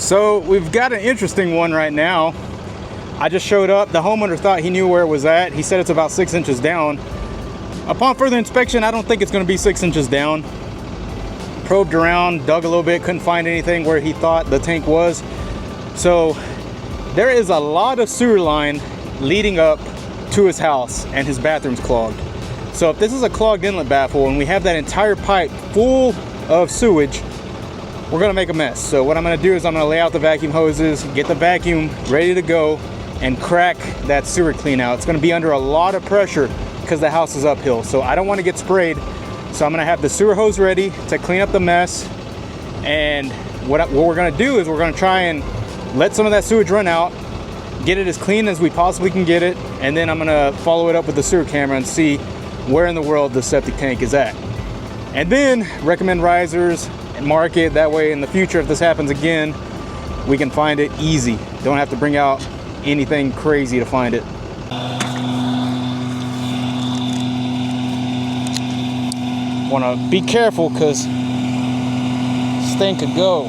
So we've got an interesting one right now. I just showed up. The homeowner thought he knew where it was at. He said it's about 6 inches down. Upon further inspection, I don't think it's going to be 6 inches down. Probed around, dug a little bit, couldn't find anything where he thought the tank was. So there is a lot of sewer line leading up to his house, and his bathroom's clogged. So if this is a clogged inlet baffle and we have that entire pipe full of sewage, we're gonna make a mess. So what I'm gonna do is I'm gonna lay out the vacuum hoses, get the vacuum ready to go, and crack that sewer clean out. It's gonna be under a lot of pressure because the house is uphill. So I don't wanna get sprayed. So I'm gonna have the sewer hose ready to clean up the mess. And what we're gonna do is we're gonna try and let some of that sewage run out, get it as clean as we possibly can get it, and then I'm gonna follow it up with the sewer camera and see where in the world the septic tank is at. And then recommend risers and mark it. That way in the future, if this happens again, we can find it easy. Don't have to bring out anything crazy to find it. Wanna be careful because this thing could go.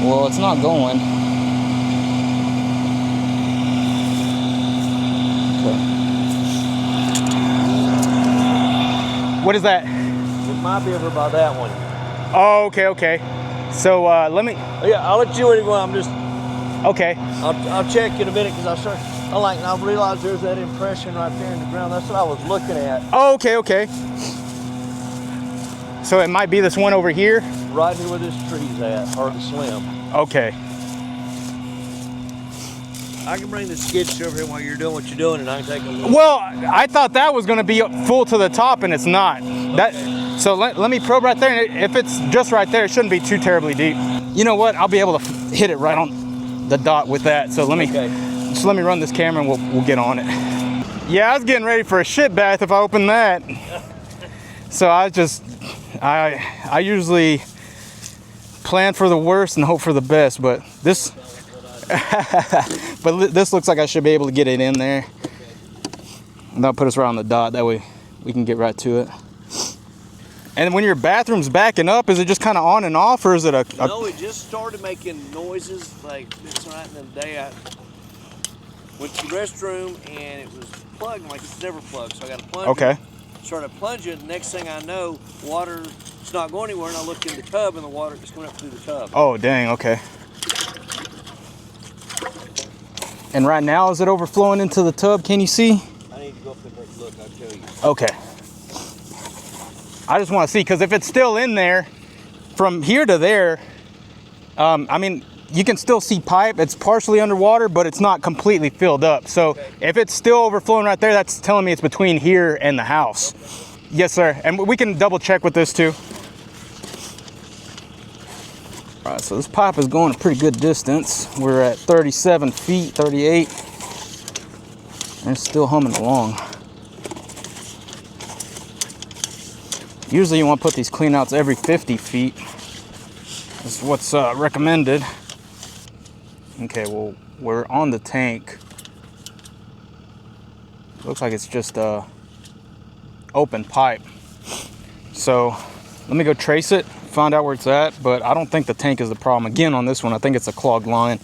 Well, it's not going. Okay. What is that? It might be over by that one. Oh, okay, okay. So let me. Yeah, I'll let you anyway. I'm just. Okay. I'll check in a minute because I realized there's that impression right there in the ground. That's what I was looking at. Oh, okay, okay. So it might be this one over here. Right here where this tree's at, or the slim. Okay. I can bring the sketch over here while you're doing what you're doing, and I can take a look. Well, I thought that was going to be full to the top, and it's not. So let me probe right there. And if it's just right there, it shouldn't be too terribly deep. You know what? I'll be able to hit it right on the dot with that. So let me run this camera, and we'll get on it. Yeah, I was getting ready for a shit bath if I opened that. So I usually plan for the worst and hope for the best, but this this looks like I should be able to get it in there. And that'll put us right on the dot. That way we can get right to it. And when your bathroom's backing up, is it just kind of on and off, or is it a... No, it just started making noises like this right in the day. I went to the restroom and it was plugging like it's never plugged, so I got to plunge. Okay. Started plunging. Next thing I know, water, it's not going anywhere, and I look in the tub and the water is coming up through the tub. Oh, dang, okay. And right now, is it overflowing into the tub? Can you see? I need to go up and take a look, I'll tell you. Okay. I just want to see, because if it's still in there, from here to there, I mean, you can still see pipe. It's partially underwater, but it's not completely filled up. So okay. If it's still overflowing right there, that's telling me it's between here and the house. Okay. Yes, sir. And we can double check with this too. All right, so this pipe is going a pretty good distance. We're at 37 feet, 38. And it's still humming along. Usually you want to put these cleanouts every 50 feet. That's what's recommended. Okay, well, we're on the tank. Looks like it's just a open pipe. So let me go trace it, find out where it's at, but I don't think the tank is the problem. Again, on this one, I think it's a clogged line.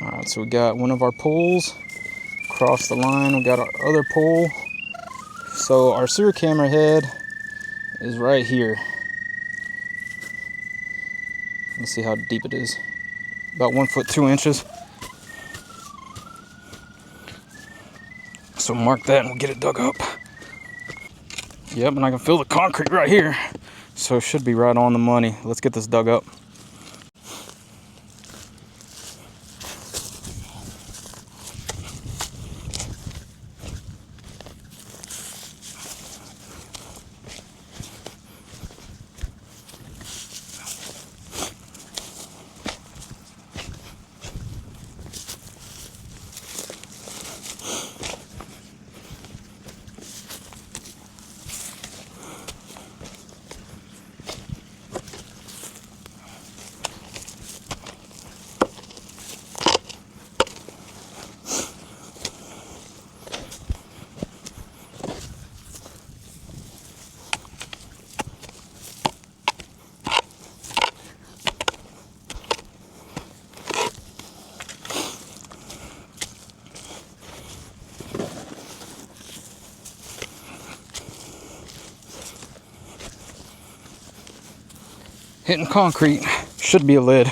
All right, so we got one of our poles across the line. We got our other pole. So our sewer camera head is right here. Let's see how deep it is. About 1 foot 2 inches. So mark that and we'll get it dug up. Yep, and I can feel the concrete right here. So it should be right on the money. Let's get this dug up. Hitting concrete, should be a lid.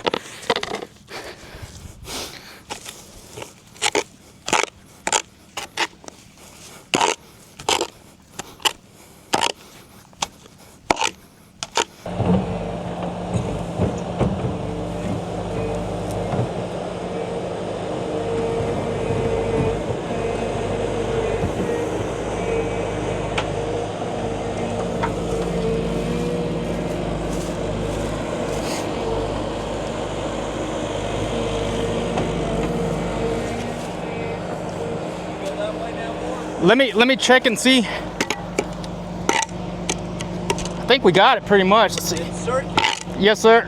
Let me check and see. I think we got it pretty much. Let's see. It's circular. Yes, sir.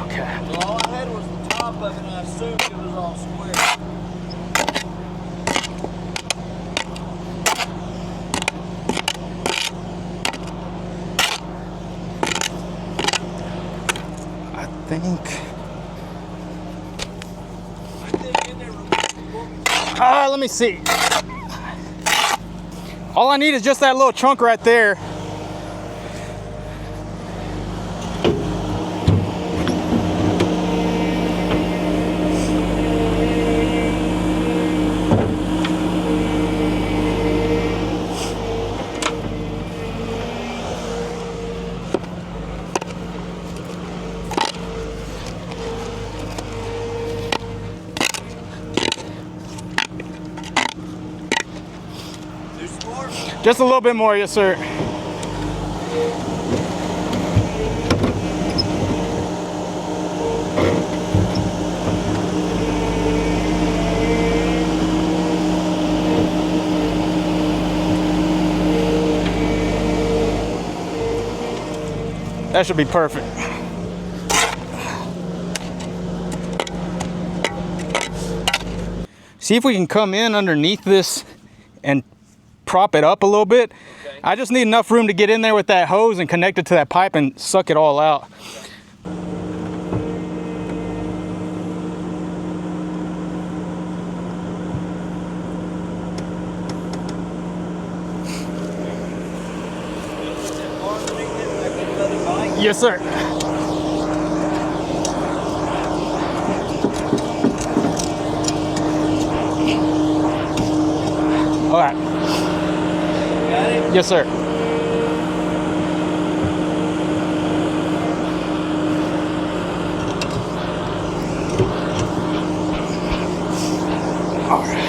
Okay. Well, all I had was the top of it, and I assumed it was all square. I think. Let me see. All I need is just that little chunk right there. Just a little bit more, yes, sir. That should be perfect. See if we can come in underneath this and prop it up a little bit. Okay. I just need enough room to get in there with that hose and connect it to that pipe and suck it all out. Okay. Yes, sir. All right. Got it? Yes, sir. All right.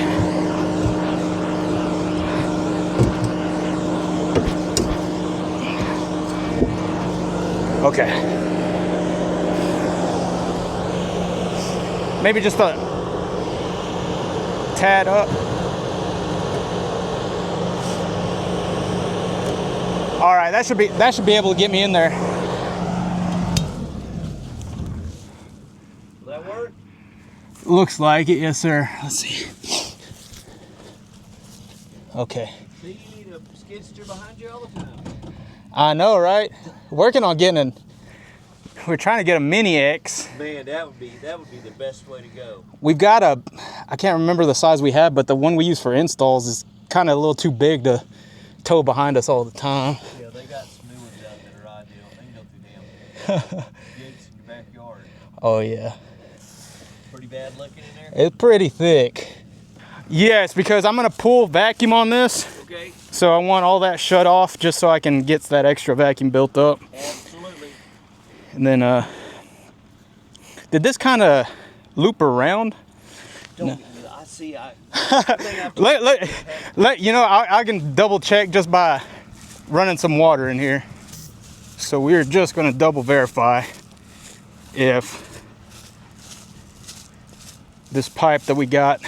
Okay. Maybe just a tad up. All right, that should be able to get me in there. Will that work? Looks like it, yes, sir. Let's see. Okay. So you need a skid steer behind you all the time. I know, right? Working on getting we're trying to get a mini X. Man, that would be the best way to go. We've got I can't remember the size we have, but the one we use for installs is kind of a little too big to tow behind us all the time. Yeah, they got some new ones out that are ideal. They can go through damn gates in your backyard. Oh yeah. Pretty bad looking in there? It's pretty thick. Yes, because I'm gonna pull vacuum on this. Okay. So I want all that shut off just so I can get that extra vacuum built up. Absolutely. And then, did this kind of loop around? Don't get me. I see. I think let you know, I can double check just by running some water in here. So we're just gonna double verify if this pipe that we got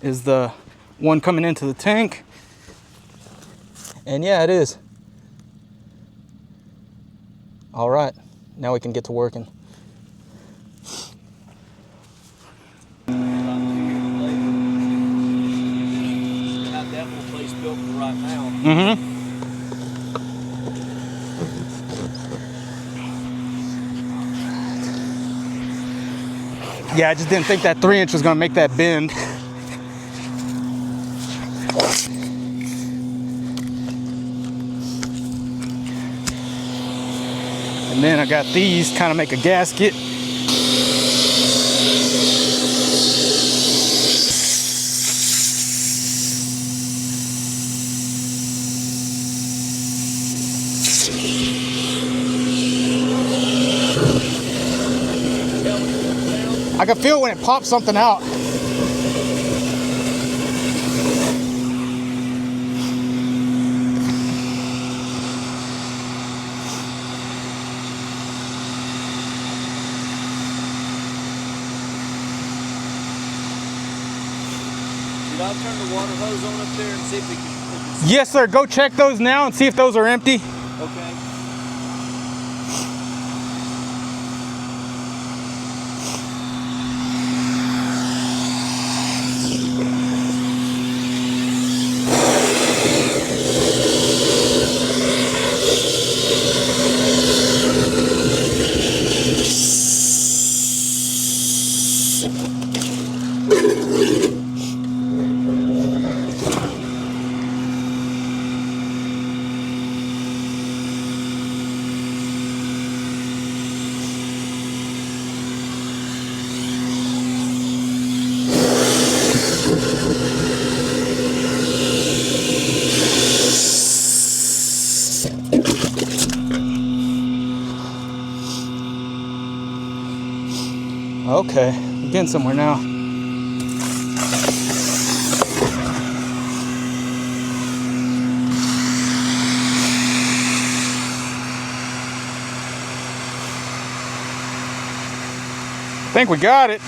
is the one coming into the tank. And yeah, it is. All right, now we can get to working. Got that little place built for right now. Mm-hmm. Yeah, I just didn't think that 3-inch was gonna make that bend. And then I got these kind of make a gasket. I can feel when it pops something out. Should I turn the water hose on up there and see if we can? Yes, sir. Go check those now and see if those are empty. Okay. Okay, we're getting somewhere now. I think we got it.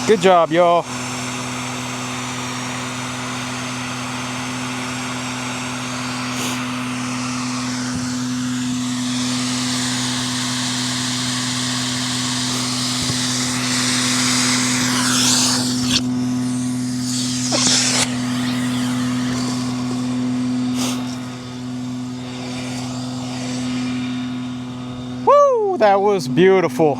Good job, y'all. Woo, that was beautiful.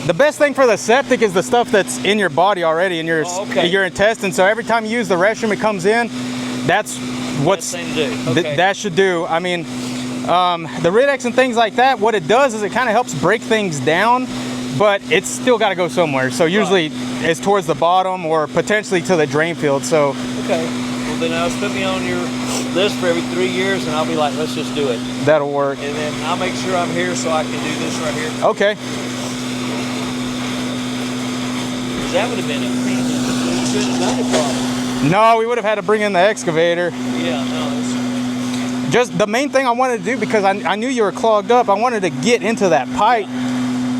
The best thing for the septic is the stuff that's in your body already, in your your intestines. So every time you use the restroom, it comes in. That's what's that should do. I mean, the Ridgeid and things like that. What it does is it kind of helps break things down, but it's still got to go somewhere. So usually it's towards the bottom or potentially to the drain field. So well then I'll put me on your list for every 3 years, and I'll be like, let's just do it. That'll work. And then I'll make sure I'm here so I can do this right here. Okay. That would have been a pain. We should have done it properly. No, we would have had to bring in the excavator. Yeah, no. Just the main thing I wanted to do, because I knew you were clogged up, I wanted to get into that pipe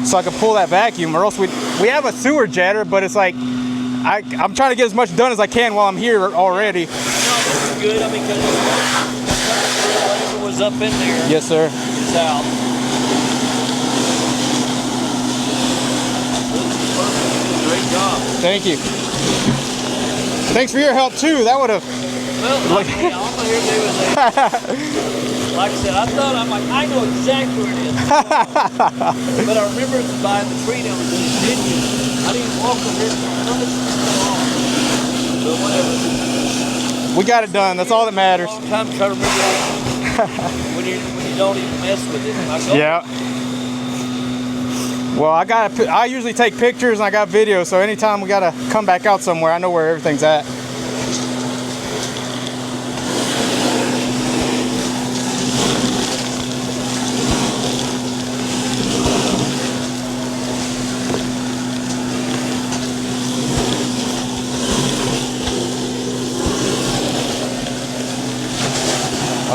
so I could pull that vacuum, or else we have a sewer jetter, but it's like, I'm trying to get as much done as I can while I'm here already. No, this is good. I mean, because whatever was up in there. Yes, sir. Is out. Great job. Thank you. Thanks for your help too. That would have. Well, all I'm here to do is, like I said, I'm like, I know exactly where it is. But I remember buying the tree that was in the venue. I didn't walk over here. But whatever. We got it done. That's all that matters. Long time to try to remember when you don't even mess with it. Yeah. Well, I usually take pictures and I got video, so anytime we gotta come back out somewhere, I know where everything's at.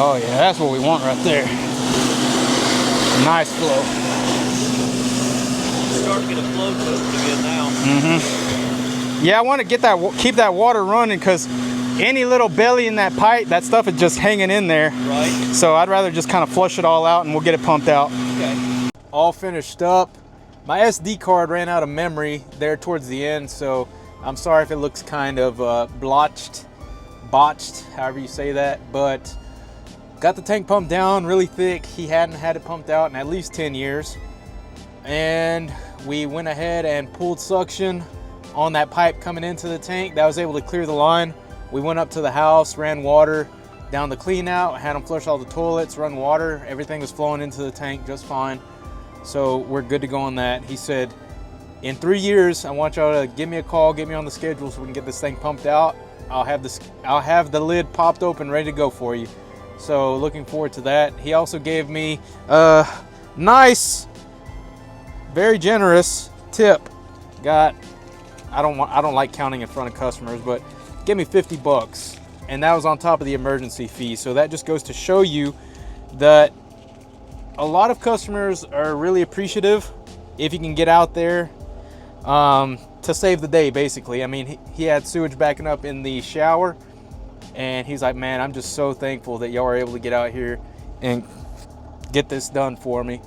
Oh yeah, that's what we want right there. Nice flow. Starting to get a flow to it pretty good now. Yeah, I want to keep that water running, because any little belly in that pipe, that stuff is just hanging in there. Right. So I'd rather just kind of flush it all out and we'll get it pumped out. Okay. all finished up. My SD card ran out of memory there towards the end, so I'm sorry if it looks kind of botched, however you say that, but got the tank pumped down really thick. He hadn't had it pumped out in at least 10 years. And we went ahead and pulled suction on that pipe coming into the tank. That was able to clear the line. We went up to the house, ran water down the clean out, had him flush all the toilets, run water. Everything was flowing into the tank just fine. So we're good to go on that. He said, in 3 years, I want y'all to give me a call, get me on the schedule so we can get this thing pumped out. I'll have the lid popped open, ready to go for you. So looking forward to that. He also gave me a nice, very generous tip. I don't like counting in front of customers, but give me 50 bucks. And that was on top of the emergency fee. So that just goes to show you that a lot of customers are really appreciative if you can get out there to save the day, basically. I mean, he had sewage backing up in the shower, and he's like, man, I'm just so thankful that y'all are able to get out here and get this done for me.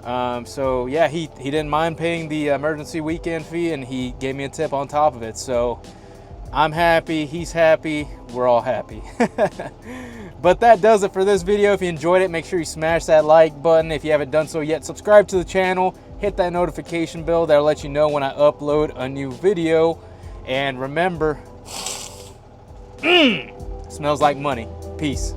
So yeah, he didn't mind paying the emergency weekend fee, and he gave me a tip on top of it. So I'm happy, he's happy, we're all happy. But that does it for this video. If you enjoyed it, make sure you smash that like button. If you haven't done so yet, subscribe to the channel, hit that notification bell. That'll let you know when I upload a new video. And remember, smells like money. Peace.